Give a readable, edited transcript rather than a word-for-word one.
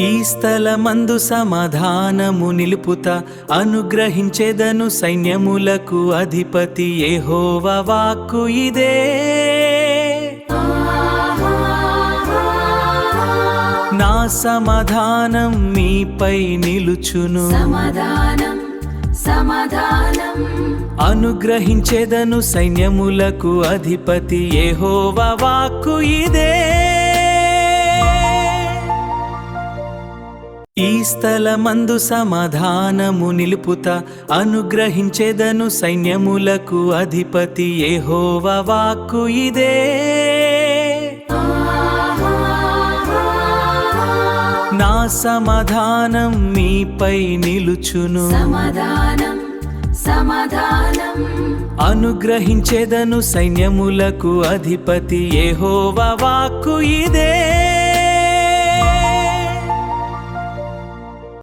ఈ స్థలమందు సమాధానము నిలుపుత అనుగ్రహించెదను సైన్యములకు అధిపతి యెహోవా వాక్కు ఇదే. నా సమాధానం మీపై నిలుచును, అనుగ్రహించెదను సైన్యములకు అధిపతి యెహోవా వాక్కు ఇదే. ఈ స్థలమందు సమాధానము నిలుపుత అనుగ్రహించెదను సైన్యములకు అధిపతి యెహోవా వాక్కు ఇదే. నా సమాధానం మీపై నిలుచును, అనుగ్రహించెదను సైన్యములకు అధిపతి యెహోవా వాక్కు ఇదే.